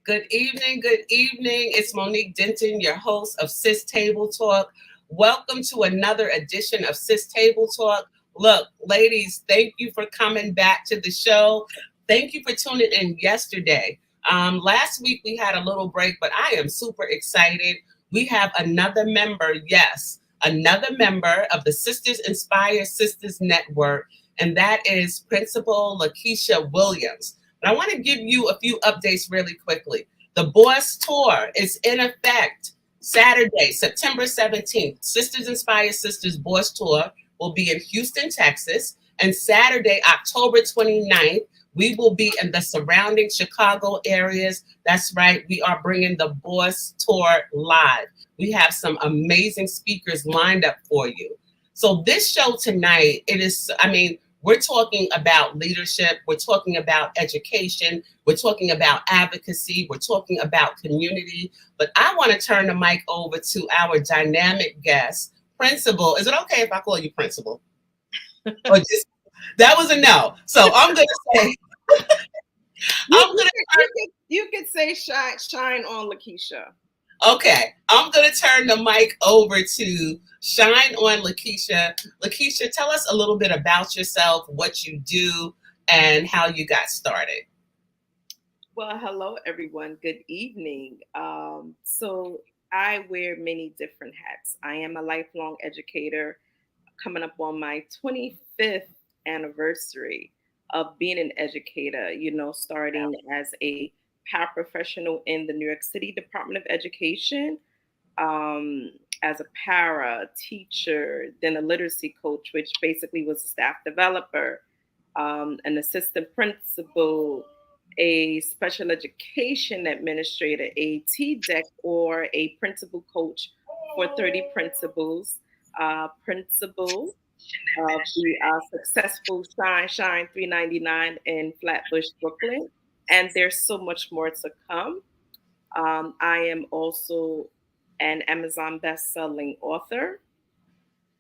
Good evening. Good evening. It's Monique Denton, your host of SIS Table Talk. Welcome to another edition of SIS Table Talk. Look, ladies, thank you for coming back to the show. Thank you for tuning in yesterday. Last week we had a little break, but I am super excited. We have another member, yes, another member of the Sisters Inspire Sisters Network, and that is Principal LaKeasha Williams. But I want to give you a few updates really quickly. The Boss Tour is in effect Saturday, September 17th. Sisters Inspire Sisters Boss Tour will be in Houston, Texas. And Saturday, October 29th, we will be in the surrounding Chicago areas. That's right. We are bringing the Boss Tour live. We have some amazing speakers lined up for you. So this show tonight, we're talking about leadership. We're talking about education. We're talking about advocacy. We're talking about community. But I want to turn the mic over to our dynamic guest, Principal. Is it okay if I call you Principal? Or just that was a no. So I'm going to say, you could say shine on LaKeasha. Okay, I'm going to turn the mic over to Shine on LaKeasha. LaKeasha, tell us a little bit about yourself, what you do, and how you got started. Well, hello, everyone. Good evening. So I wear many different hats. I am a lifelong educator coming up on my 25th anniversary of being an educator, starting as a paraprofessional in the New York City Department of Education, as a para teacher, then a literacy coach, which basically was a staff developer, an assistant principal, a special education administrator, a TDEC, or a principal coach for 30 principals, principal of the successful Shine 399 in Flatbush, Brooklyn. And there's so much more to come. I am also an Amazon best-selling author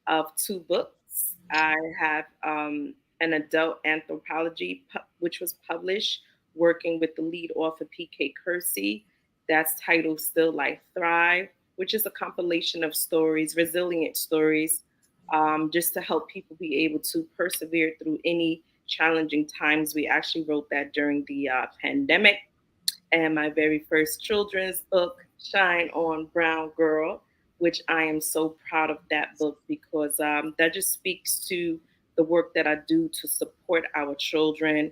of 2 books. I have an adult anthropology, which was published working with the lead author, P.K. Kersey. That's titled Still Life Thrive, which is a compilation of stories, resilient stories, just to help people be able to persevere through any challenging times. We actually wrote that during the pandemic. And my very first children's book, Shine on Brown Girl, which I am so proud of that book because that just speaks to the work that I do to support our children,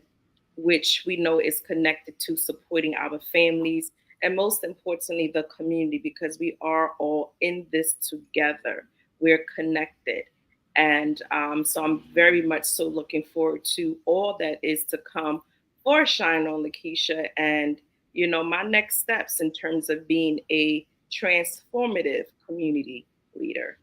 which we know is connected to supporting our families and most importantly, the community, because we are all in this together. We're connected. And so I'm very much so looking forward to all that is to come for Shine on LaKeasha and, my next steps in terms of being a transformative community leader.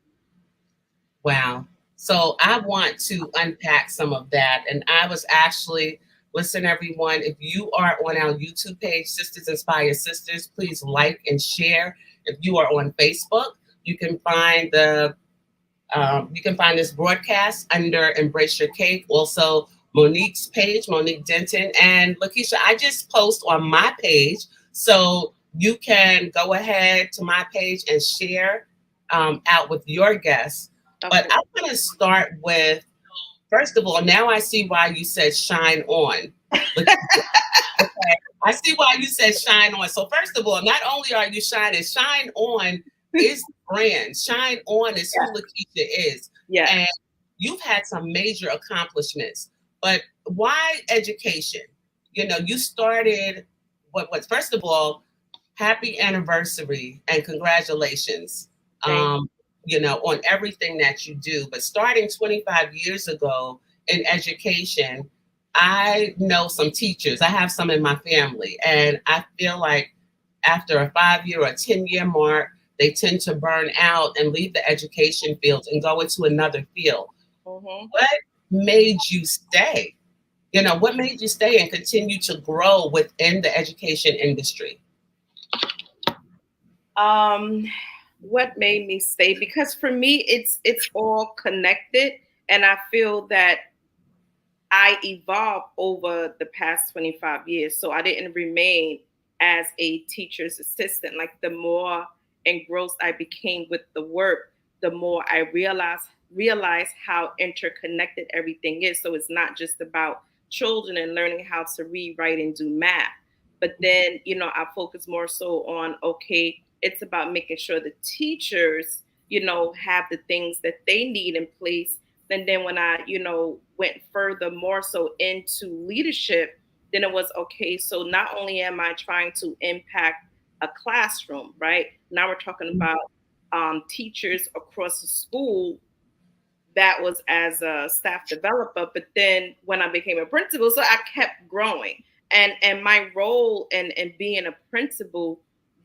Wow. So I want to unpack some of that. And I was actually, listen, everyone, if you are on our YouTube page, Sisters Inspire Sisters, please like and share. If you are on Facebook, you can find this broadcast under Embrace Your Cake. Also, Monique's page, Monique Denton. And LaKeasha, I just post on my page. So you can go ahead to my page and share out with your guests. Okay. But I want to start with, first of all, now I see why you said shine on. Okay. I see why you said shine on. So first of all, not only are you shining, shine on is brand. Shine on is who LaKeasha is. Yeah. And you've had some major accomplishments. But why education? You started first of all, happy anniversary and congratulations. On everything that you do. But starting 25 years ago in education, I know some teachers. I have some in my family. And I feel like after a 5-year or 10-year mark, they tend to burn out and leave the education field and go into another field. Mm-hmm. What made you stay? What made you stay and continue to grow within the education industry? What made me stay? Because for me, it's all connected. And I feel that I evolved over the past 25 years. So I didn't remain as a teacher's assistant. Like the more engrossed I became with the work, the more I realize how interconnected everything is. So it's not just about children and learning how to read, write, and do math. But then, I focus more so on, okay, it's about making sure the teachers, have the things that they need in place. And then when I, went further more so into leadership, then it was okay. So not only am I trying to impact a classroom, right? Now we're talking about teachers across the school. That was as a staff developer, but then when I became a principal, so I kept growing. And my role in being a principal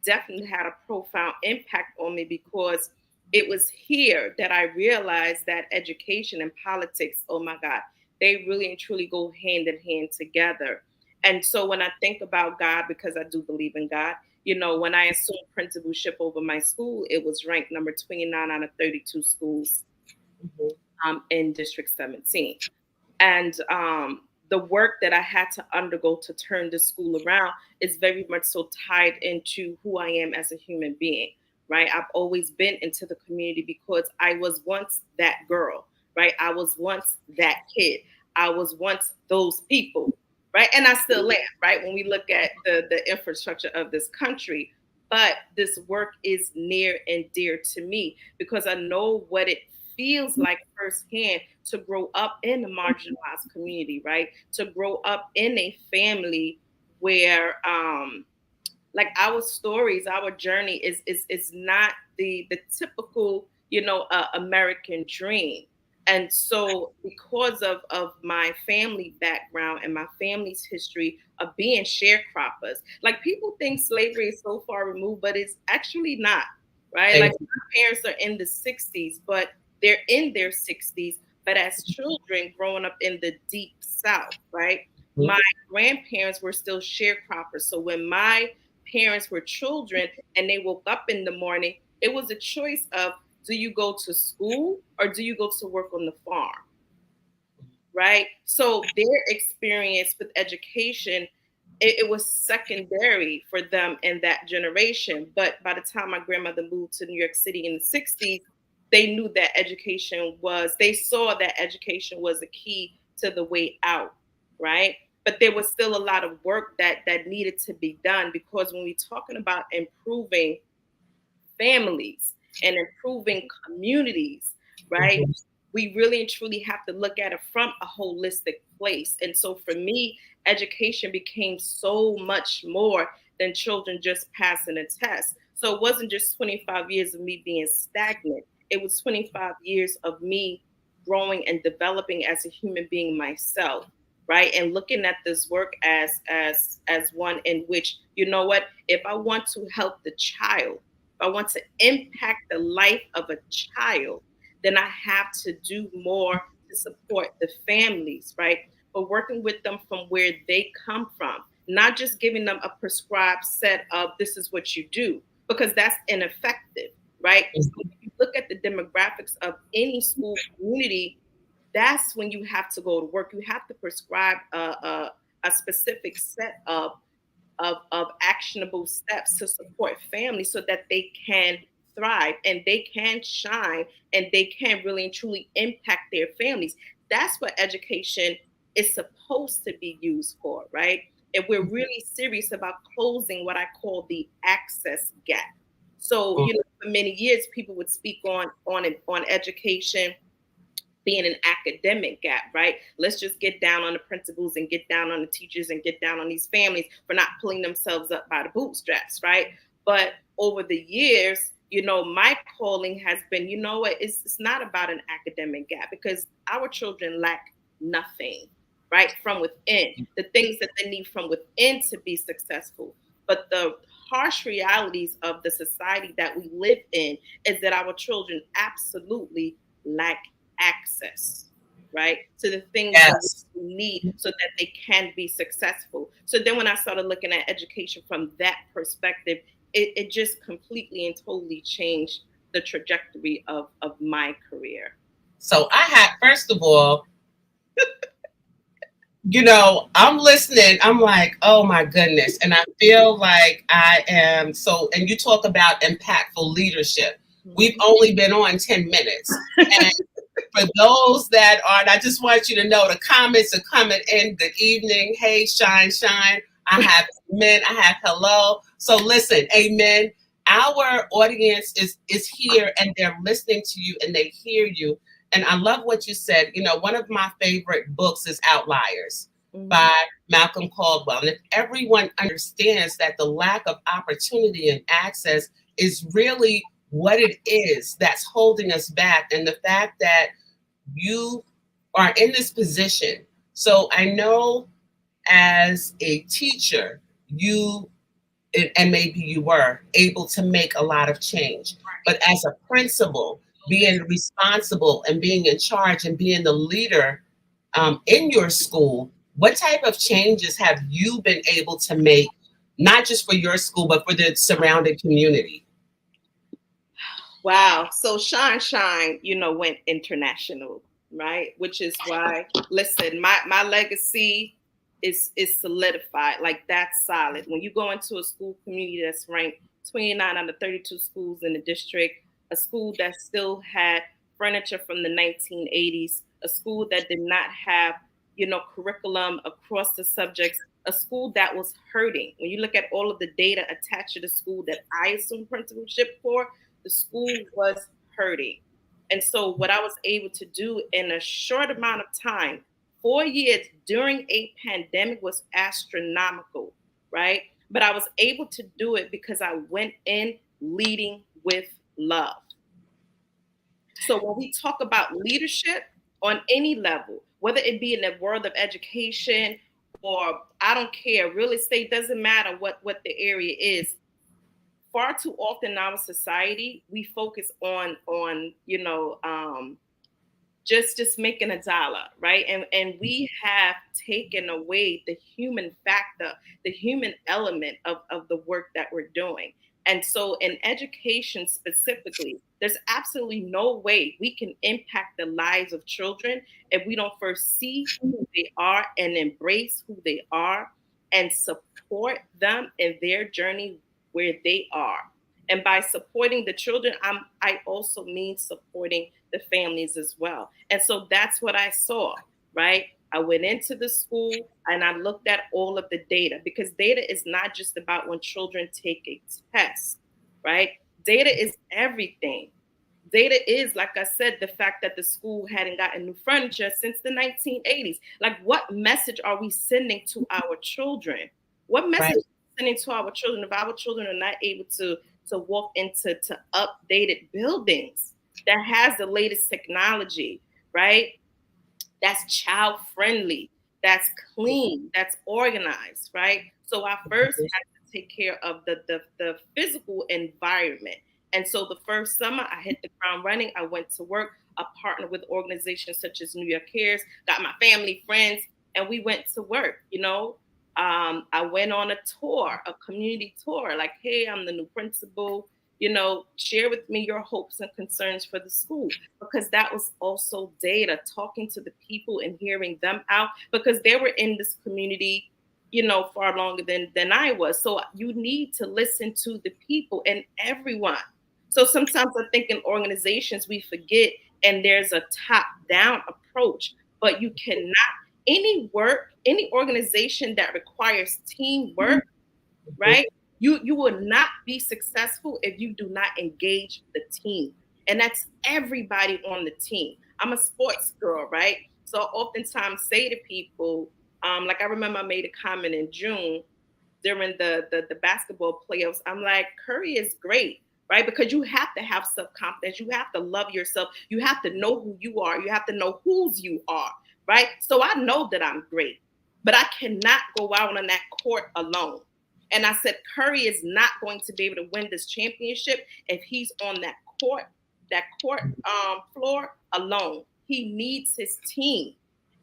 definitely had a profound impact on me, because it was here that I realized that education and politics, oh my God, they really and truly go hand in hand together. And so when I think about God, because I do believe in God, when I assumed principalship over my school, it was ranked number 29 out of 32 schools in District 17. And the work that I had to undergo to turn the school around is very much so tied into who I am as a human being, right? I've always been into the community because I was once that girl, right? I was once that kid. I was once those people, right? And I still am, right? When we look at the infrastructure of this country, but this work is near and dear to me because I know what it feels like firsthand to grow up in a marginalized community, right? To grow up in a family where like our stories, our journey is not the typical, American dream. And so because of my family background and my family's history of being sharecroppers, like people think slavery is so far removed, but it's actually not, right? Like my parents are in the 60s, but they're in their 60s, but as children growing up in the deep South, right? My grandparents were still sharecroppers. So when my parents were children and they woke up in the morning, it was a choice of, do you go to school or do you go to work on the farm? Right? So their experience with education, it was secondary for them in that generation. But by the time my grandmother moved to New York City in the 60s, they knew that they saw that education was a key to the way out, right? But there was still a lot of work that needed to be done, because when we're talking about improving families and improving communities, right? We really and truly have to look at it from a holistic place. And so for me, education became so much more than children just passing a test. So it wasn't just 25 years of me being stagnant. It was 25 years of me growing and developing as a human being myself, right? And looking at this work as one in which, if I want to help the child, if I want to impact the life of a child, then I have to do more to support the families, right? But working with them from where they come from, not just giving them a prescribed set of this is what you do, because that's ineffective, right? So if you look at the demographics of any school community, that's when you have to go to work. You have to prescribe a specific set of actionable steps to support families so that they can thrive and they can shine and they can really and truly impact their families. That's what education is supposed to be used for, right? And we're really serious about closing what I call the access gap. So, for many years, people would speak on education being an academic gap, right? Let's just get down on the principals and get down on the teachers and get down on these families for not pulling themselves up by the bootstraps, right? But over the years, my calling has been, it's not about an academic gap, because our children lack nothing, right? From within, the things that they need from within to be successful. But the harsh realities of the society that we live in is that our children absolutely lack access, right, to the things that we need so that they can be successful. So then when I started looking at education from that perspective, it just completely and totally changed the trajectory of my career. So I had, first of all, I'm listening. I'm like, oh my goodness. And I feel like I am so, and you talk about impactful leadership. We've Mhm. only been on 10 minutes. And for those that are, and I just want you to know the comments are coming in. Good evening. Hey, shine, shine. I have men. I have hello. So listen, amen. Our audience is here and they're listening to you and they hear you. And I love what you said. One of my favorite books is Outliers Mhm. by Malcolm Caldwell. And if everyone understands that the lack of opportunity and access is really what it is that's holding us back, and the fact that you are in this position. So I know as a teacher, you and maybe you were able to make a lot of change. But as a principal, being responsible and being in charge and being the leader in your school, what type of changes have you been able to make, not just for your school, but for the surrounding community? Wow. So Shine Shine, went international, right? Which is why, listen, my legacy is solidified. Like that's solid. When you go into a school community that's ranked 29 out of 32 schools in the district, a school that still had furniture from the 1980s, a school that did not have, curriculum across the subjects, a school that was hurting. When you look at all of the data attached to the school that I assumed principalship for, the school was hurting. And so, what I was able to do in a short amount of time, 4 years during a pandemic, was astronomical, right? But I was able to do it because I went in leading with love. So, when we talk about leadership on any level, whether it be in the world of education or I don't care, real estate, doesn't matter what the area is, far too often in our society we focus on just making a dollar, right? And we have taken away the human factor, the human element of the work that we're doing. And so in education specifically, there's absolutely no way we can impact the lives of children if we don't first see who they are and embrace who they are and support them in their journey where they are. And by supporting the children, I also mean supporting the families as well. And so that's what I saw, right? I went into the school and I looked at all of the data, because data is not just about when children take a test, right? Data is everything. Data is, like I said, the fact that the school hadn't gotten new furniture since the 1980s. Like, what message are we sending to our children? What Right. message are we sending to our children if our children are not able to walk into updated buildings that has the latest technology, right? That's child friendly, that's clean, that's organized, right? So I first had to take care of the physical environment. And so the first summer I hit the ground running. I went to work. I partnered with organizations such as New York Cares, got my family, friends, and we went to work, I went on a tour, a community tour, like, hey, I'm the new principal, share with me your hopes and concerns for the school, because that was also data, talking to the people and hearing them out, because they were in this community, far longer than I was. So you need to listen to the people and everyone. So sometimes I think in organizations we forget, and there's a top down approach, but you cannot, any organization that requires teamwork, right? You will not be successful if you do not engage the team. And that's everybody on the team. I'm a sports girl, right? So I oftentimes say to people, like I remember I made a comment in June during the basketball playoffs. I'm like, Curry is great, right? Because you have to have self-confidence. You have to love yourself. You have to know who you are. You have to know whose you are, right? So I know that I'm great, but I cannot go out on that court alone. And I said, Curry is not going to be able to win this championship if he's on that court floor alone. He needs his team.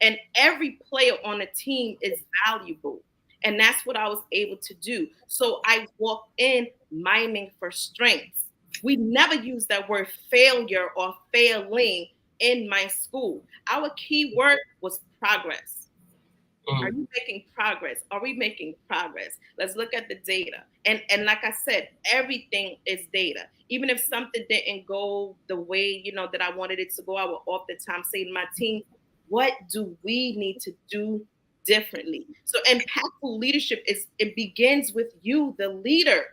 And every player on the team is valuable. And that's what I was able to do. So I walked in miming for strengths. We never use that word failure or failing in my school. Our key word was progress. Are Mm. you making progress? Are we making progress? Let's look at the data. And like I said, everything is data. Even if something didn't go the way, that I wanted it to go, I will all the time say to my team, what do we need to do differently? So impactful leadership it begins with you, the leader,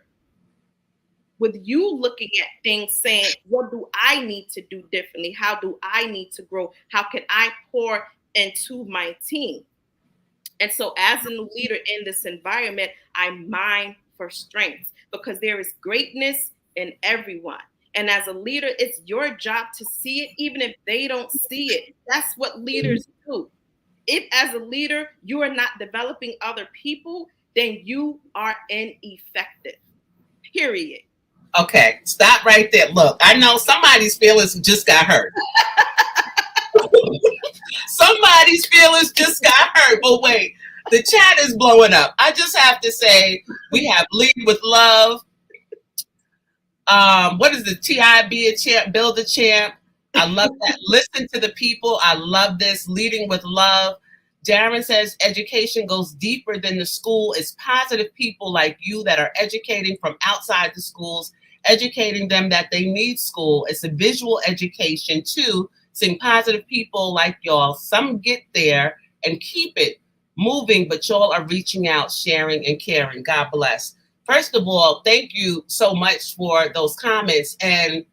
with you looking at things saying, what do I need to do differently? How do I need to grow? How can I pour into my team? And so, as a new leader in this environment, I mine for strengths because there is greatness in everyone. And as a leader, it's your job to see it, even if they don't see it. That's what leaders do. If, as a leader, you are not developing other people, then you are ineffective. Period. Okay, stop right there. Look, I know somebody's feelings just got hurt. Somebody's feelings just got hurt. But wait, the chat is blowing up. I just have to say, we have lead with love. What is the TI be a champ, build a champ? I love that. Listen to the people. I love this. Leading with love. Darren says education goes deeper than the school. It's positive people like you that are educating from outside the schools, educating them that they need school. It's a visual education too. Seeing positive people like y'all. Some get there and keep it moving, but y'all are reaching out, sharing, and caring. God bless. First of all, thank you so much for those comments. And,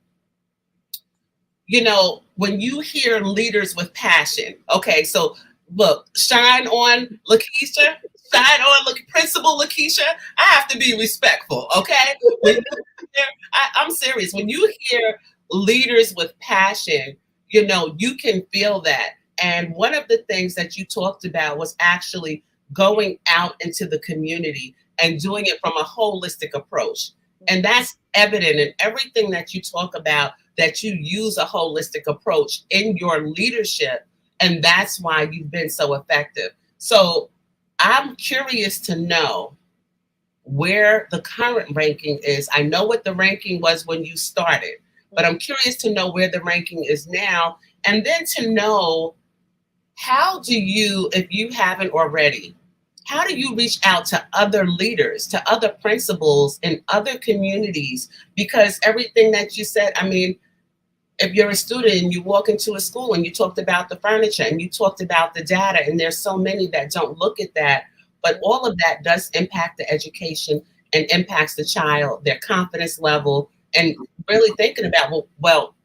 when you hear leaders with passion, okay, so look, shine on LaKeasha, shine on Principal LaKeasha. I have to be respectful, okay? When you I'm serious. When you hear leaders with passion, you can feel that. And one of the things that you talked about was actually going out into the community and doing it from a holistic approach. And that's evident in everything that you talk about, that you use a holistic approach in your leadership. And that's why you've been so effective. So I'm curious to know where the current ranking is. I know what the ranking was when you started, but I'm curious to know where the ranking is now. And then to know, how do you, if you haven't already, how do you reach out to other leaders, to other principals in other communities? Because everything that you said, I mean, if you're a student and you walk into a school and you talked about the furniture and you talked about the data, and there's so many that don't look at that, but all of that does impact the education and impacts the child, their confidence level, and really thinking about, well,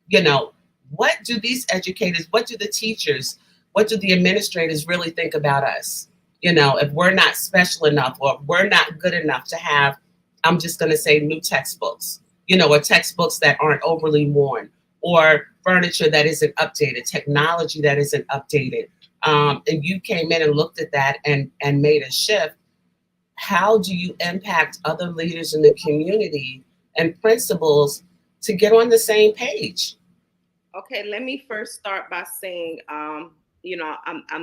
you know, what do these educators, what do the teachers, what do the administrators really think about us? If we're not special enough or if we're not good enough to have, I'm just going to say new textbooks, or textbooks that aren't overly worn, or furniture that isn't updated, technology that isn't updated. And you came in and looked at that and made a shift. How do you impact other leaders in the community and principals to get on the same page? Okay, let me first start by saying, I'm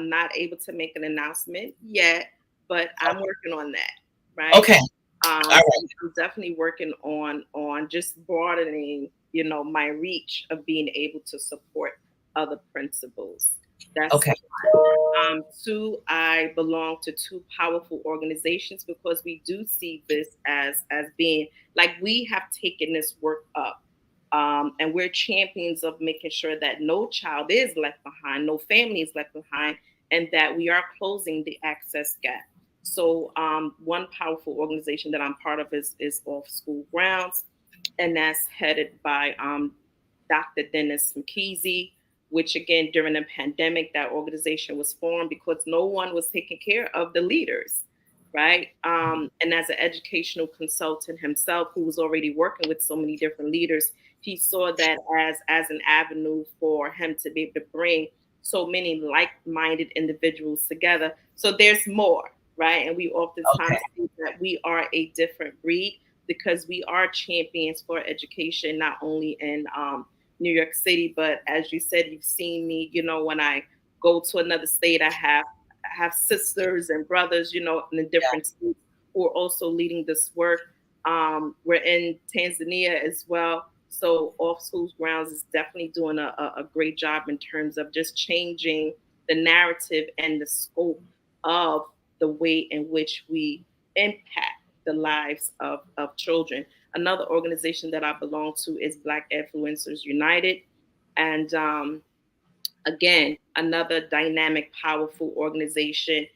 not able to make an announcement yet, but I'm working on that, right? Okay. All right. I'm definitely working on just broadening, my reach of being able to support other principals. That's Okay. two. I belong to two powerful organizations because we do see this as being like we have taken this work up. And we're champions of making sure that no child is left behind, no family is left behind, and that we are closing the access gap. So one powerful organization that I'm part of is Off School Grounds, and that's headed by Dr. Dennis McKeezy, which again, during the pandemic, that organization was formed because no one was taking care of the leaders, right? And as an educational consultant himself, who was already working with so many different leaders, he saw that as an avenue for him to be able to bring so many like-minded individuals together. So there's more, right? And we Okay. oftentimes see that we are a different breed because we are champions for education, not only in New York City, but as you said, you've seen me, when I go to another state, I have sisters and brothers, in the Yeah. different states who are also leading this work. We're in Tanzania as well. So Off Schools Grounds is definitely doing a great job in terms of just changing the narrative and the scope of the way in which we impact the lives of children. Another organization that I belong to is Black Influencers United. And again, another dynamic, powerful organization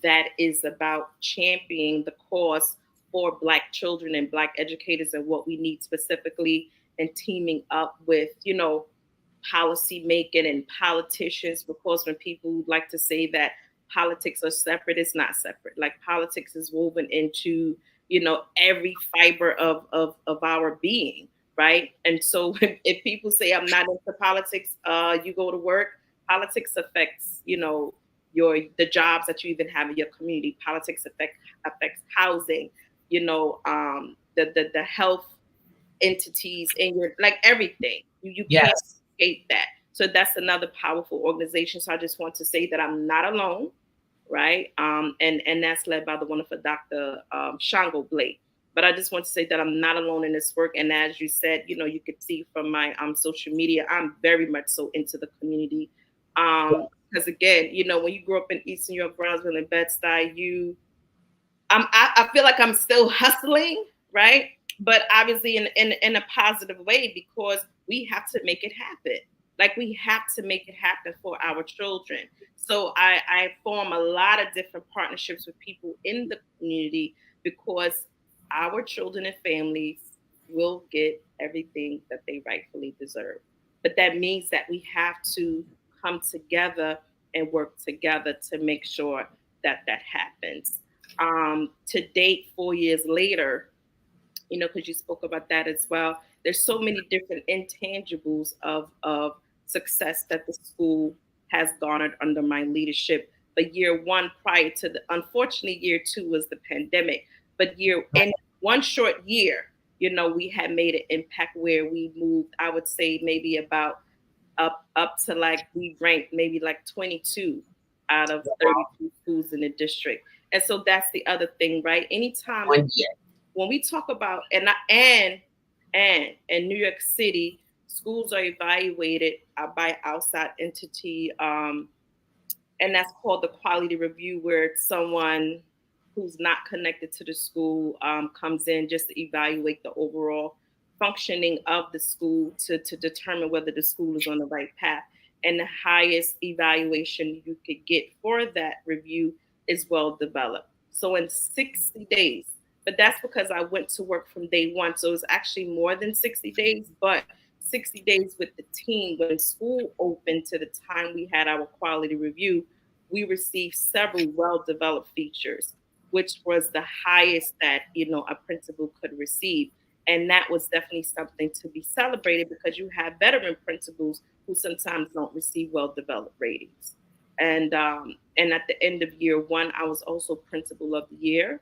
that is about championing the cause for Black children and Black educators and what we need specifically, and teaming up with, policy making and politicians. Because when people like to say that politics are separate, it's not separate. Like, politics is woven into, every fiber of our being, right? And so if people say I'm not into politics, you go to work. Politics affects, the jobs that you even have in your community. Politics affects housing, the health entities in your, like, everything. You can't Yes. escape that. So that's another powerful organization. So I just want to say that I'm not alone, right? And that's led by the wonderful Dr. Shango Blake. But I just want to say that I'm not alone in this work. And as you said, you could see from my social media, I'm very much so into the community. Because again, when you grow up in Eastern York, Brownsville, and Bed-Stuy, I feel like I'm still hustling, right? But obviously in a positive way, because we have to make it happen. Like, we have to make it happen for our children. So I form a lot of different partnerships with people in the community, because our children and families will get everything that they rightfully deserve. But that means that we have to come together and work together to make sure that that happens. To date, 4 years later, because you spoke about that as well, there's so many different intangibles of success that the school has garnered under my leadership. But year one, prior to the, unfortunately, year two was the pandemic. But in one short year, we had made an impact where we moved, I would say, maybe about up to, like, we ranked maybe like 22 out of 32 schools in the district. And so that's the other thing, right? Anytime 1 year. when we talk about, and in New York City, schools are evaluated by outside entity, and that's called the quality review, where it's someone who's not connected to the school comes in just to evaluate the overall functioning of the school, to determine whether the school is on the right path. And the highest evaluation you could get for that review is well developed. So in 60 days, but that's because I went to work from day one. So it's actually more than 60 days, but 60 days with the team. When school opened to the time we had our quality review, we received several well developed features, which was the highest that, a principal could receive. And that was definitely something to be celebrated, because you have veteran principals who sometimes don't receive well developed ratings. And at the end of year one, I was also principal of the year,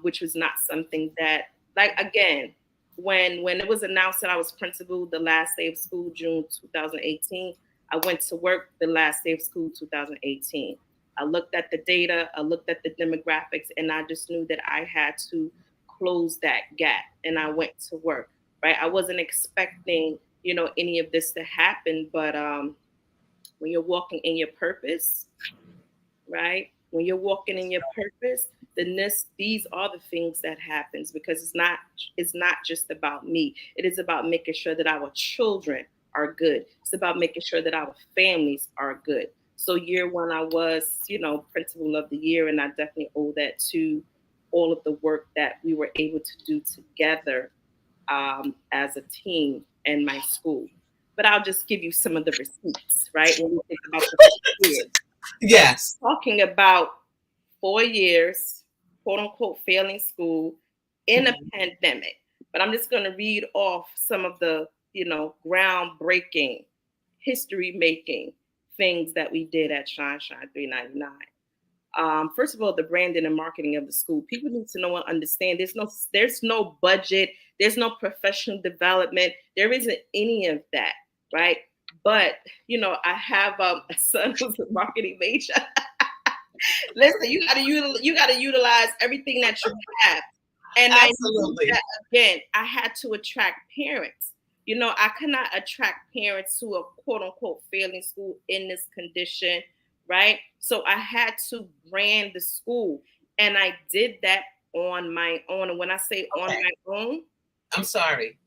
which was not something that, like, again, when it was announced that I was principal the last day of school, June 2018, I went to work the last day of school, 2018. I looked at the data, I looked at the demographics, and I just knew that I had to close that gap, and I went to work. Right, I wasn't expecting, any of this to happen, but when you're walking in your purpose, right? When you're walking in your purpose, then these are the things that happens, because it's not just about me. It is about making sure that our children are good. It's about making sure that our families are good. So year one, I was, principal of the year, and I definitely owe that to all of the work that we were able to do together as a team in my school. But I'll just give you some of the receipts, right? When we think about the year, Yes. talking about 4 years, quote unquote, failing school in a pandemic. But I'm just going to read off some of the, groundbreaking, history making things that we did at Shine 399. First of all, the branding and marketing of the school. People need to know and understand. There's no budget. There's no professional development. There isn't any of that, right? But I have a son who's a marketing major. Listen, you gotta utilize everything that you have. And I knew Absolutely. that, again, I had to attract parents. I cannot attract parents to a quote unquote failing school in this condition right? So I had to brand the school, and I did that on my own. And when I say on Okay, my own, I'm sorry.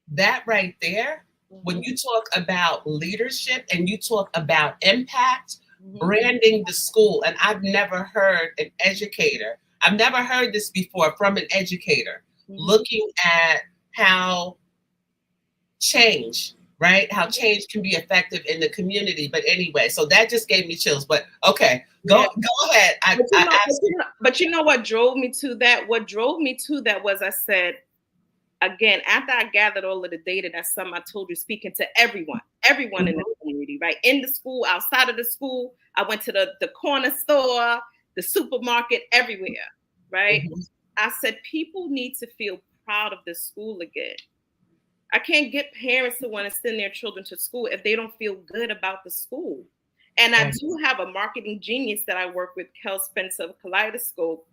That right there, when mhm, you talk about leadership and you talk about impact, mhm, branding the school, and I've never heard an educator, I've never heard this before from an educator mhm. looking at how change, right? How change can be effective in the community. But anyway, so that just gave me chills. But okay, Yeah. go ahead. I, But you I know, asked you. but you know what drove me to that? What drove me to that was I said, again, after I gathered all of the data, that's something I told you, speaking to everyone in the Mhm, community, right? In the school, outside of the school, I went to the corner store, the supermarket, everywhere, right? mhm, I said, people need to feel proud of this school again. I can't get parents to want to send their children to school if they don't feel good about the school. And I right. do have a marketing genius that I work with, Kel Spencer of Kaleidoscope.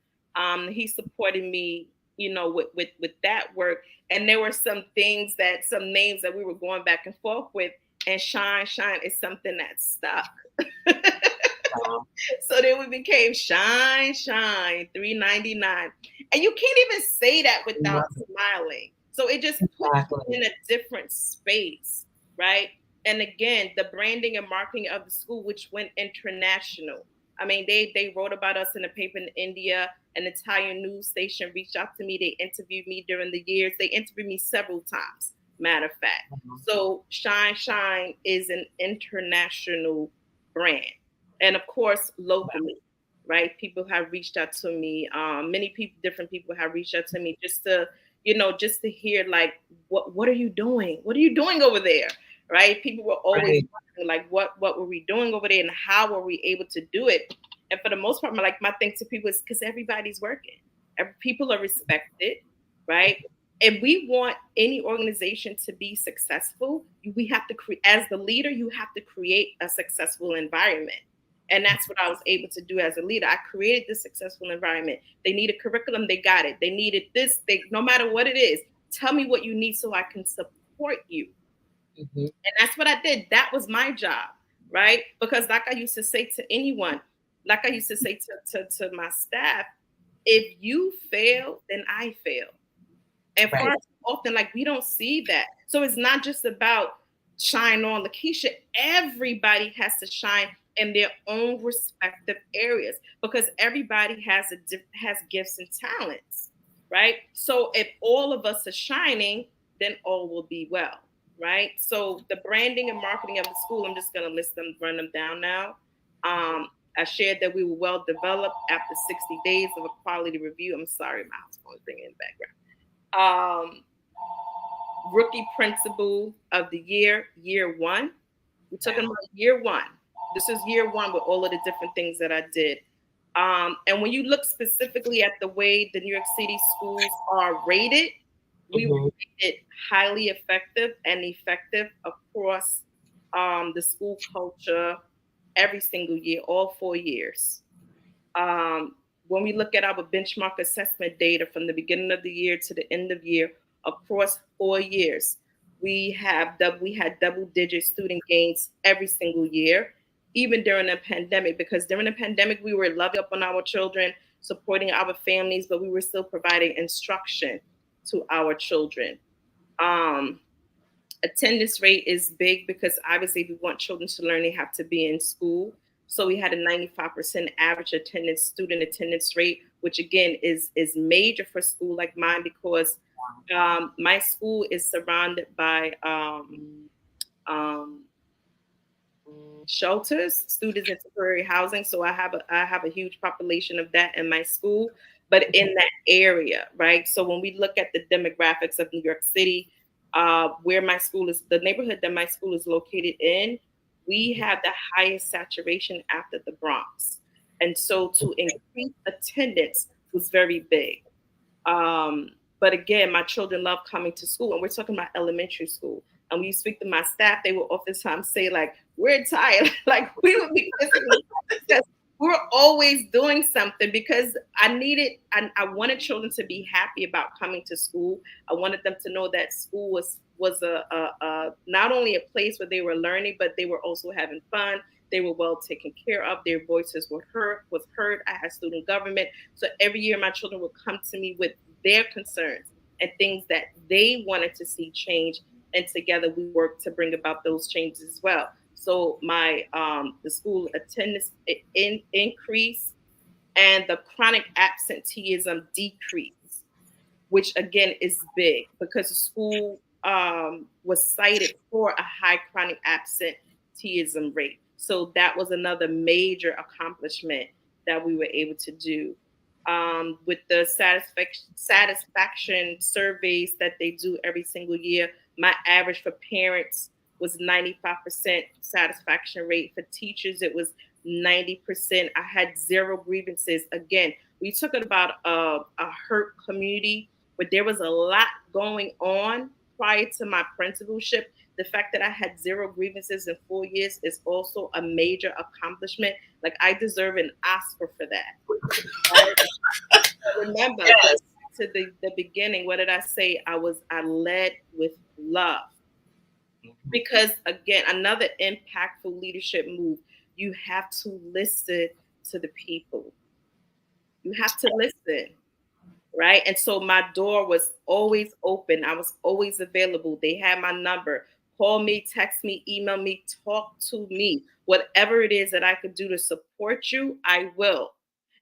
He supported me, with that work. And there were some things that some names that we were going back and forth with. And Shine is something that stuck. Um, So then we became Shine 399, and you can't even say that without love it. smiling. So it just puts you Exactly. in a different space, right? And again, the branding and marketing of the school, which went international. I mean, they wrote about us in the paper in India. An Italian news station reached out to me. They interviewed me during the years. They interviewed me several times, matter of fact. Mhm, So Shine is an international brand. And of course, locally, right? People have reached out to me. Many people, different people have reached out to me just to hear, like, what are you doing? What are you doing over there? Right? People were always right. wondering, like, what were we doing over there, and how were we able to do it? And for the most part, my thing to people is because everybody's working. People are respected, right? If we want any organization to be successful, we have to create, as the leader, you have to create a successful environment. And that's what I was able to do as a leader. I created this successful environment. They need a curriculum, they got it. They needed this, no matter what it is, tell me what you need so I can support you. Mhm, And that's what I did. That was my job, right? Because like I used to say to anyone, like I used to say to my staff, if you fail, then I fail. And far right. too often, like, we don't see that. So it's not just about shine on LaKeasha. Everybody has to shine in their own respective areas, because everybody has gifts and talents, right? So if all of us are shining, then all will be well, right? So the branding and marketing of the school, I'm just gonna run them down now. I shared that we were well developed after 60 days of a quality review. I'm sorry, my house phone thing in the background. Rookie principal of the year one. We're talking Wow. about year one. This is year one with all of the different things that I did. And when you look specifically at the way the New York City schools are rated, we were Mhm, rated highly effective and effective across the school culture every single year, all 4 years. When we look at our benchmark assessment data from the beginning of the year to the end of year across 4 years, we had double digit student gains every single year, even during the pandemic. Because during the pandemic, we were loving up on our children, supporting our families, but we were still providing instruction to our children. Um, Attendance rate is big because obviously if we want children to learn, they have to be in school. So we had a 95% average student attendance rate, which again is major for a school like mine, because my school is surrounded by um, shelters, students in temporary housing. So I have a huge population of that in my school, but in that area, right? So when we look at the demographics of New York City, where my school is, the neighborhood that my school is located in, we mhm. have the highest saturation after the Bronx, and so to increase attendance was very big. But again, my children love coming to school, and we're talking about elementary school. And when you speak to my staff, they will oftentimes say, like, we're tired. Like, we would be physically tired because we're always doing something, because I wanted children to be happy about coming to school. I wanted them to know that school was not only a place where they were learning, but they were also having fun. They were well taken care of. Their voices were heard. I had student government. So every year my children would come to me with their concerns and things that they wanted to see change. And together we worked to bring about those changes as well. So my the school attendance increased and the chronic absenteeism decreased, which again is big because the school was cited for a high chronic absenteeism rate. So that was another major accomplishment that we were able to do. With the satisfaction surveys that they do every single year, my average for parents was 95% satisfaction rate. For teachers, it was 90%. I had zero grievances. Again, we took it about a hurt community, but there was a lot going on prior to my principalship. The fact that I had zero grievances in 4 years is also a major accomplishment. Like I deserve an Oscar for that. Right? Remember, Yes. to the beginning, what did I say? I led with love. Because again, another impactful leadership move, you have to listen to the people. You have to listen, right? And so my door was always open. I was always available. They had my number. Call me, text me, email me, talk to me. Whatever it is that I could do to support you, I will.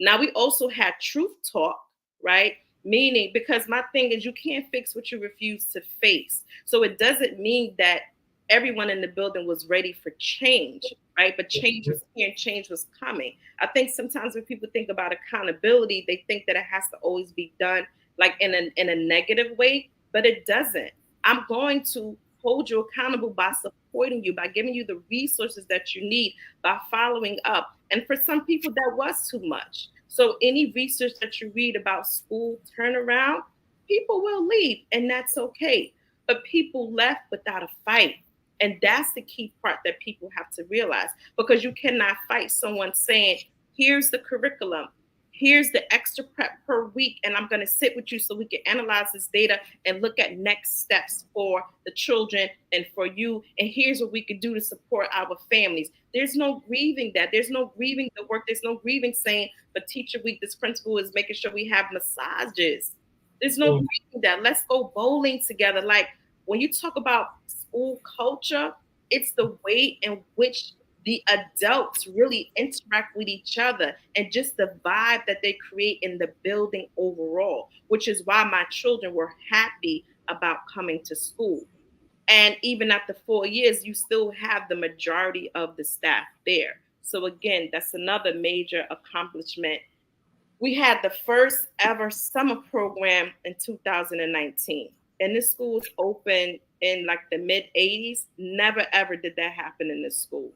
Now, we also had truth talk, right? Meaning, because my thing is, you can't fix what you refuse to face. So it doesn't mean that everyone in the building was ready for change, right? But change was here and change was coming. I think sometimes when people think about accountability, they think that it has to always be done like in a negative way, but it doesn't. I'm going to hold you accountable by supporting you, by giving you the resources that you need, by following up. And for some people, that was too much. So any research that you read about school turnaround, people will leave, and that's okay. But people left without a fight. And that's the key part that people have to realize, because you cannot fight someone saying, here's the curriculum, here's the extra prep per week, and I'm going to sit with you so we can analyze this data and look at next steps for the children and for you. And here's what we could do to support our families. There's no grieving that. There's no grieving the work. There's no grieving saying, but teacher week, this principal is making sure we have massages. There's no grieving that. Let's go bowling together. Like when you talk about school culture, it's the way in which the adults really interact with each other and just the vibe that they create in the building overall, which is why my children were happy about coming to school. And even after 4 years, you still have the majority of the staff there. So again, that's another major accomplishment. We had the first ever summer program in 2019. And this school was open in like the mid 80s. Never ever did that happen in this school.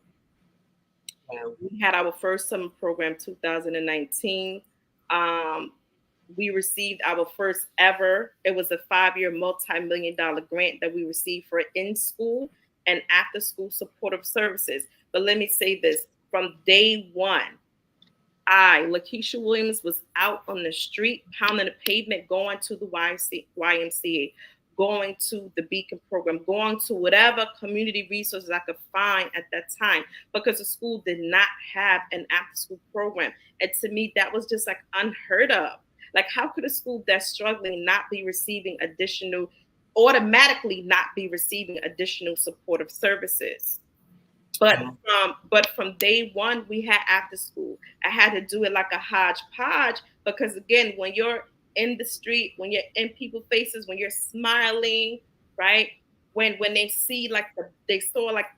We had our first summer program 2019. Um, we received our first ever, it was a 5-year multi-million-dollar grant that we received for in-school and after-school supportive services. But let me say this, from day one, LaKeasha Williams, was out on the street, pounding the pavement, going to the YMCA, going to the Beacon program, going to whatever community resources I could find at that time, because the school did not have an after school program. And to me, that was just like unheard of. Like, how could a school that's struggling not be receiving automatically not be receiving additional supportive services? But from day one, we had after school. I had to do it like a hodgepodge, because again, when you're in the street, when you're in people's faces, when you're smiling, right? When they saw like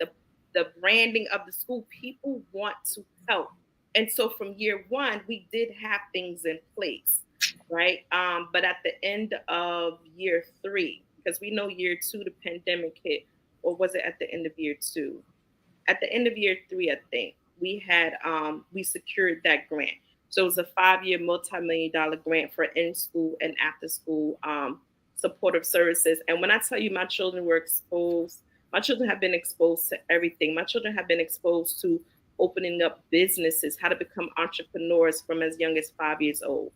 the branding of the school, people want to help. And so from year one, we did have things in place, right? But at the end of year three, because we know year two the pandemic hit, or was it at the end of year two? At the end of year three, I think we secured that grant. So it was a 5-year multi-million-dollar grant for in-school and after-school supportive services. And when I tell you my children were exposed, my children have been exposed to everything. My children have been exposed to opening up businesses, how to become entrepreneurs from as young as 5 years old.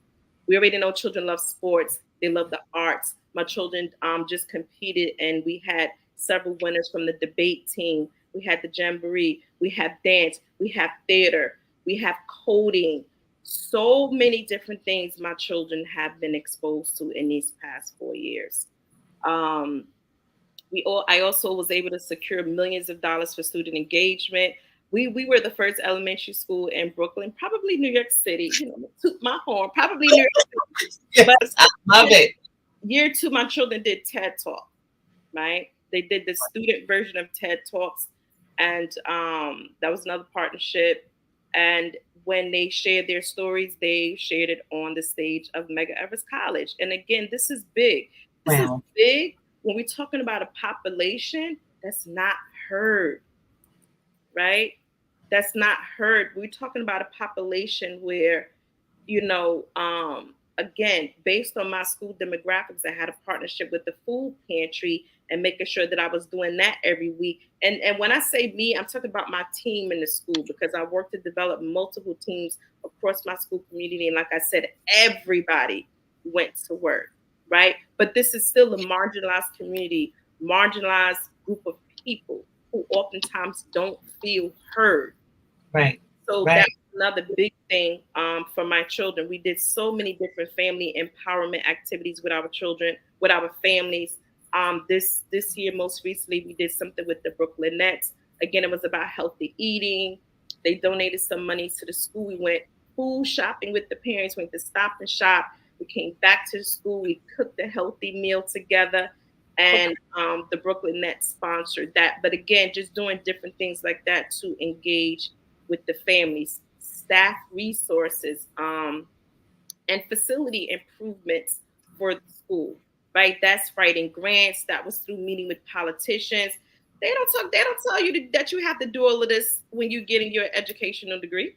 We already know children love sports. They love the arts. My children just competed, and we had several winners from the debate team. we had the jamboree, we have dance, we have theater, we have coding. So many different things my children have been exposed to in these past 4 years. Um, I also was able to secure millions of dollars for student engagement. We were the first elementary school in Brooklyn, probably New York City. Toot my horn, probably New York City. Yes, But I love it. year two, my children did TED Talk, right? They did the student version of TED Talks, and that was another partnership. And when they shared their stories, they shared it on the stage of Mega Everest College. And again, this is big. This is Wow. big when we're talking about a population that's not heard, right? That's not heard. We're talking about a population where, again, based on my school demographics, I had a partnership with the food pantry and making sure that I was doing that every week. And when I say me, I'm talking about my team in the school, because I work to develop multiple teams across my school community. And like I said, everybody went to work, right? But this is still a marginalized community, marginalized group of people who oftentimes don't feel heard. Right. So Right. that's another big thing for my children. We did so many different family empowerment activities with our children, with our families. This year, most recently, we did something with the Brooklyn Nets. Again, it was about healthy eating. They donated some money to the school. We went food shopping with the parents. Went to Stop and Shop. We came back to the school. We cooked a healthy meal together, and the Brooklyn Nets sponsored that. But again, just doing different things like that to engage with the families, staff resources, and facility improvements for the school. Right, that's writing grants. That was through meeting with politicians. They don't talk. They don't tell you that you have to do all of this when you're getting your educational degree.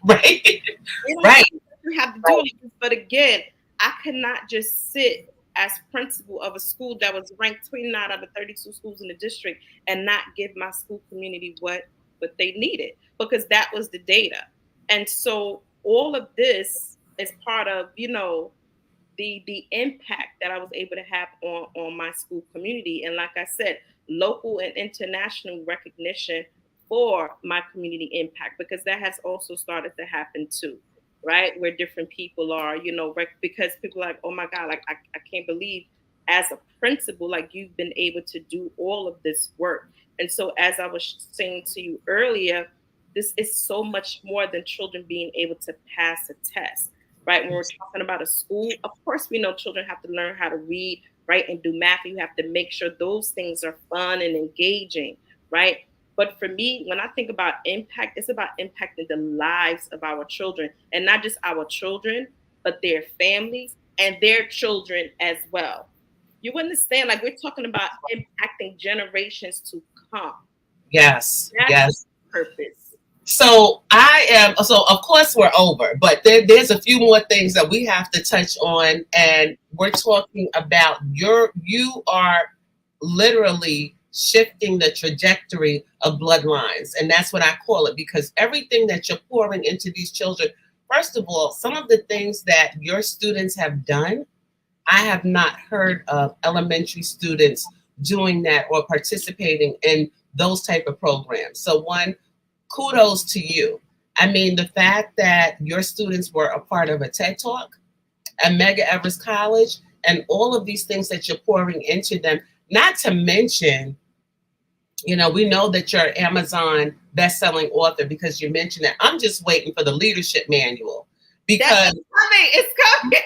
Right. They don't Right. tell you that you have to do all of this. But again, I cannot just sit as principal of a school that was ranked 29 out of 32 schools in the district and not give my school community what they needed, because that was the data. And so all of this is part of, the impact that I was able to have on my school community. And like I said, local and international recognition for my community impact, because that has also started to happen too, right? Where different people are, because people are like, oh my God, like I can't believe as a principal, like you've been able to do all of this work. And so, as I was saying to you earlier, this is so much more than children being able to pass a test, right? When we're talking about a school, of course, we know children have to learn how to read, write, and do math. You have to make sure those things are fun and engaging, right? But for me, when I think about impact, it's about impacting the lives of our children, and not just our children, but their families and their children as well. You understand? Like, we're talking about impacting generations to come. Yes. That's Yes. the purpose. So of course we're over, but there's a few more things that we have to touch on. And we're talking about you are literally shifting the trajectory of bloodlines. And that's what I call it, because everything that you're pouring into these children, first of all, some of the things that your students have done, I have not heard of elementary students doing that or participating in those type of programs. So one, kudos to you. I mean, the fact that your students were a part of a TED Talk at Mega Everest College and all of these things that you're pouring into them, not to mention, we know that you're an Amazon best-selling author because you mentioned that. I'm just waiting for the leadership manual because That's coming. It's coming.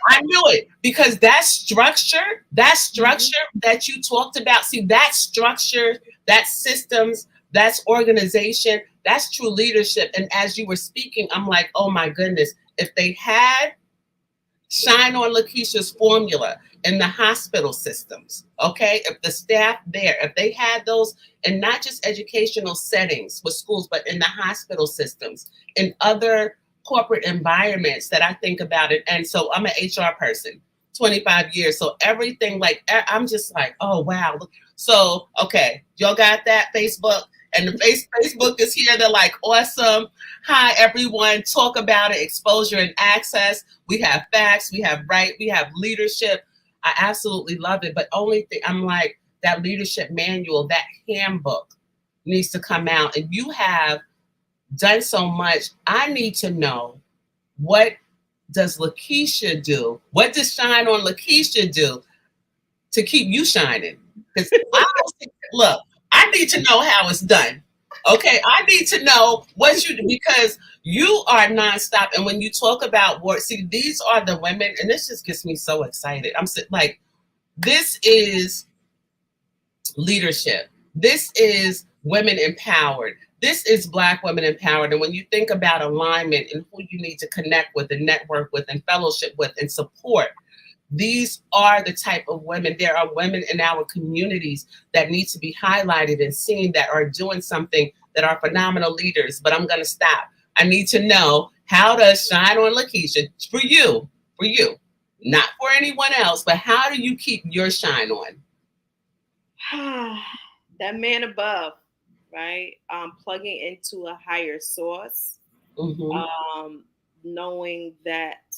I knew it, because that structure that you talked about, see, that structure, that systems, that's organization, that's true leadership. And as you were speaking, I'm like, oh my goodness, if they had Shine on LaKeasha's formula in the hospital systems, okay? If the staff there, if they had those, and not just educational settings with schools, but in the hospital systems, in other corporate environments that I think about it. And so I'm an HR person, 25 years. So everything, like, I'm just like, oh, wow. So, okay, y'all got that, Facebook? And the Facebook is here. They're like, awesome. Hi, everyone. Talk about it. Exposure and access. We have facts. We have we have leadership. I absolutely love it. But only thing, I'm like, that leadership manual, that handbook, needs to come out, and you have done so much. I need to know, what does LaKeasha do? What does Shine on LaKeasha do to keep you shining? Because look, I need to know how it's done. Okay, I need to know what you do, because you are nonstop. And when you talk about work, see, these are the women, and this just gets me so excited. Like, this is leadership. This is women empowered. This is Black women empowered. And when you think about alignment and who you need to connect with and network with and fellowship with and support, these are the type of women. There are women in our communities that need to be highlighted and seen, that are doing something, that are phenomenal leaders. But I'm going to stop. I need to know, how does Shine on LaKeasha, for you, not for anyone else, but how do you keep your shine on? That man above, right? Plugging into a higher source, Mm-hmm. um, knowing that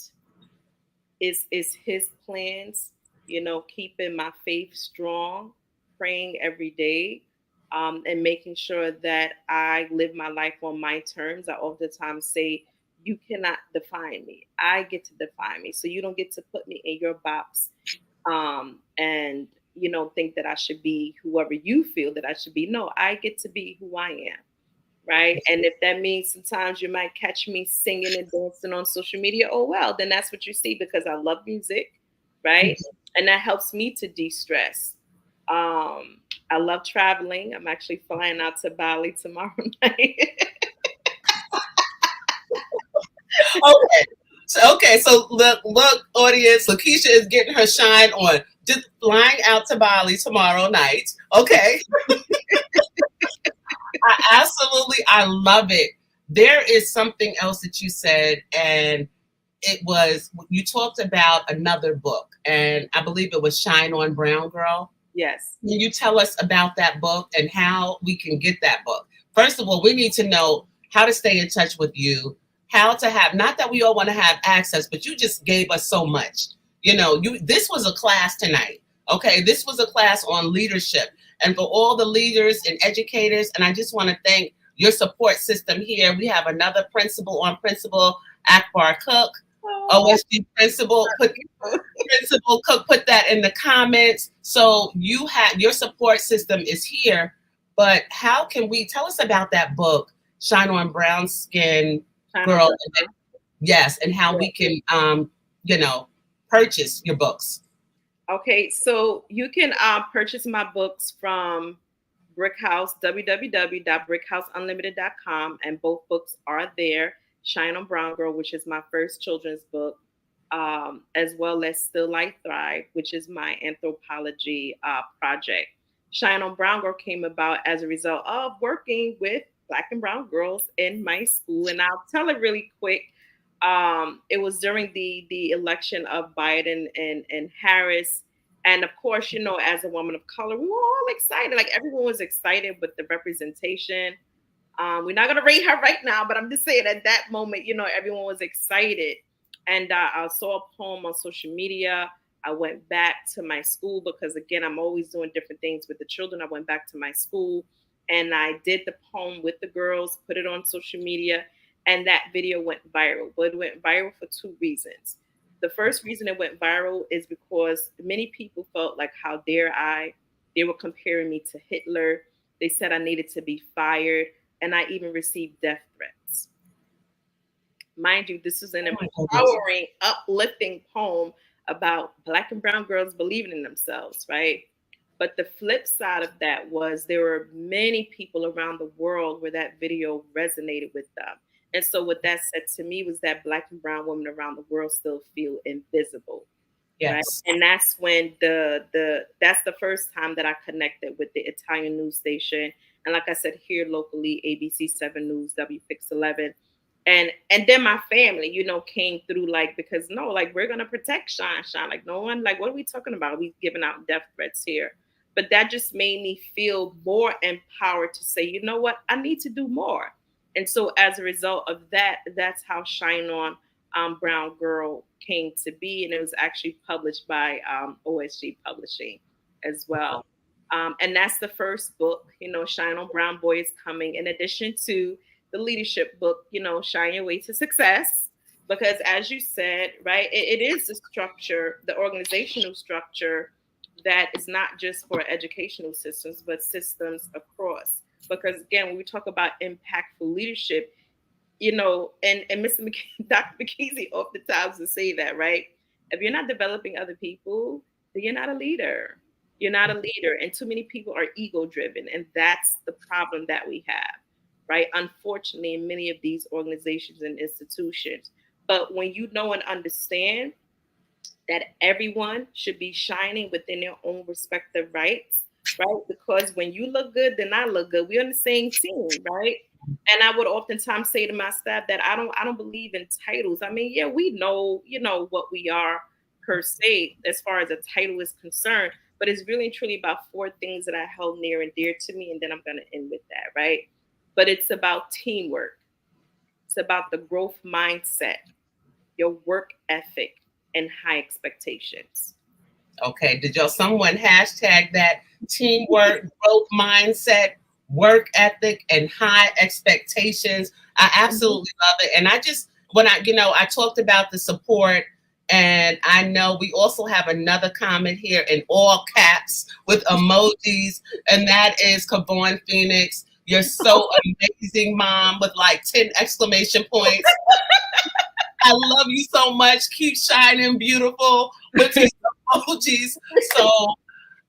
is his plans, keeping my faith strong, praying every day, and making sure that I live my life on my terms. I oftentimes say, you cannot define me. I get to define me. So you don't get to put me in your box, and think that I should be whoever you feel that I should be. No, I get to be who I am, right? And if that means sometimes you might catch me singing and dancing on social media, oh well, then that's what you see, because I love music, right? And that helps me to de-stress. I love traveling. I'm actually flying out to Bali tomorrow night. Okay. So look, audience, LaKeasha is getting her shine on. Just flying out to Bali tomorrow night. Okay. I love it. There is something else that you said, and it was, you talked about another book, and I believe it was Shine On Brown Girl. Yes. Can you tell us about that book and how we can get that book? First of all, we need to know how to stay in touch with you, how to have, not that we all want to have access, but you just gave us so much. This was a class tonight. Okay, this was a class on leadership, and for all the leaders and educators, and I just want to thank your support system here. We have another principal on principal, Akbar Cook, OSG principal. Principal Cook put that in the comments. So you have, your support system is here. But how can we, tell us about that book, Shine On Brown Skin Shine on Girl? Brown. Yes, and how we can you know, purchase your books. Okay, so you can purchase my books from Brickhouse, www.brickhouseunlimited.com, and both books are there. Shine on Brown Girl, which is my first children's book, as well as Still I Thrive, which is my anthropology project. Shine on Brown Girl came about as a result of working with Black and Brown girls in my school, and I'll tell it really quick. It was during the election of Biden and Harris. And of course, as a woman of color, we were all excited. Like everyone was excited with the representation. We're not going to rate her right now, but I'm just saying at that moment, everyone was excited. And I saw a poem on social media. I went back to my school because, again, I'm always doing different things with the children. I went back to my school and I did the poem with the girls, put it on social media, and that video went viral. But it went viral for two reasons. The first reason it went viral is because many people felt like, how dare I? They were comparing me to Hitler. They said I needed to be fired, and I even received death threats. Mind you, this is an Oh my goodness. empowering, uplifting poem about Black and brown girls believing in themselves, right? But the flip side of that was there were many people around the world where that video resonated with them. And so what that said to me was that Black and brown women around the world still feel invisible, right? Yes. And that's when that's the first time that I connected with the Italian news station, and like I said, here locally, ABC 7 News, WFix 11, and then my family, came through, like, because no, like, we're gonna protect Shine, like, no one, like, what are we talking about? We giving out death threats here. But that just made me feel more empowered to say, you know what, I need to do more. And so as a result of that, that's how Shine On Brown Girl came to be, and it was actually published by OSG Publishing as well. And that's the first book. Shine on Brown Boy is coming, in addition to the leadership book, Shine Your Way to Success. Because as you said, right, it is the structure, the organizational structure that is not just for educational systems, but systems across. Because again, when we talk about impactful leadership, and Mr. Dr. McKeezy oftentimes will say that, right? If you're not developing other people, then you're not a leader. You're not a leader. And too many people are ego driven. And that's the problem that we have, right? Unfortunately, in many of these organizations and institutions. But when you know and understand that everyone should be shining within their own respective rights, right? Because when you look good, then I look good. We're on the same team, right? And I would oftentimes say to my staff that I don't believe in titles. I mean, yeah, we know, what we are per se as far as a title is concerned, but it's really and truly about four things that I held near and dear to me, and then I'm gonna end with that, right? But it's about teamwork, it's about the growth mindset, your work ethic, and high expectations. Okay, did y'all someone hashtag that teamwork, growth mindset, work ethic, and high expectations? I Mhm. absolutely love it. And I just when I talked about the support, and I know we also have another comment here in all caps with emojis, and that is Kavon Phoenix. You're so amazing, mom, with like 10 exclamation points. I love you so much. Keep shining beautiful with these emojis. So,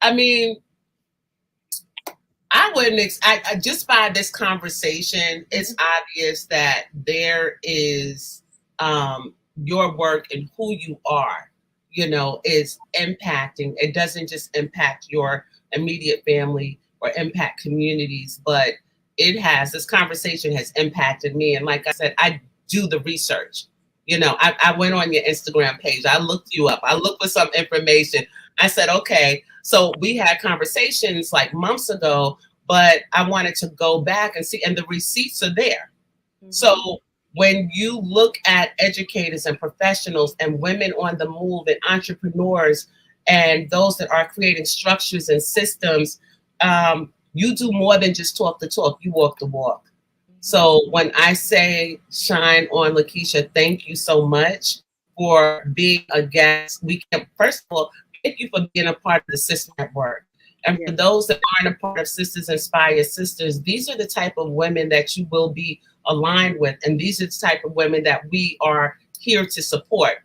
I mean, I wouldn't. Just by this conversation, it's obvious that there is your work and who you are. Is impacting. It doesn't just impact your immediate family or impact communities, but this conversation has impacted me. And like I said, I do the research. I went on your Instagram page. I looked you up. I looked for some information. I said, okay, so we had conversations like months ago, but I wanted to go back and see, and the receipts are there. So Mhm. when you look at educators and professionals and women on the move and entrepreneurs and those that are creating structures and systems, you do more than just talk the talk, you walk the walk. Mhm. So when I say shine on LaKeasha, thank you so much for being a guest. We can first of all thank you for being a part of the Sister Network. And Yeah. for those that aren't a part of Sisters Inspire Sisters, these are the type of women that you will be aligned with, and these are the type of women that we are here to support.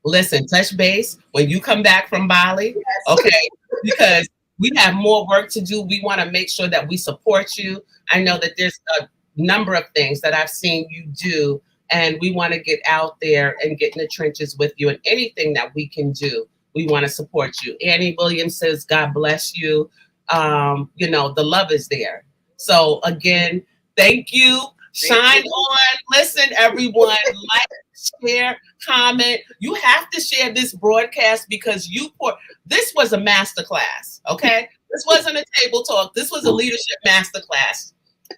Listen, touch base when you come back from Bali, Yes. okay? Because we have more work to do. We want to make sure that we support you. I know that there's a number of things that I've seen you do, and we want to get out there and get in the trenches with you. And anything that we can do, we want to support you. Annie Williams says, God bless you. The love is there. So, again, thank you. Thank Shine you. on. Listen, everyone, like, share, comment. You have to share this broadcast because this was a masterclass, okay? This wasn't a table talk. This was a leadership masterclass.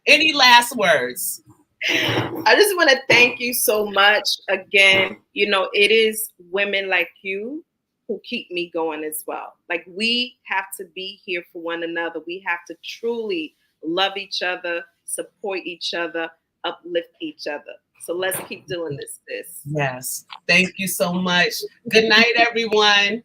Any last words? I just want to thank you so much again. It is women like you who keep me going as well. Like, we have to be here for one another. We have to truly love each other, support each other, uplift each other. So let's keep doing this. Yes. Thank you so much. Good night, everyone.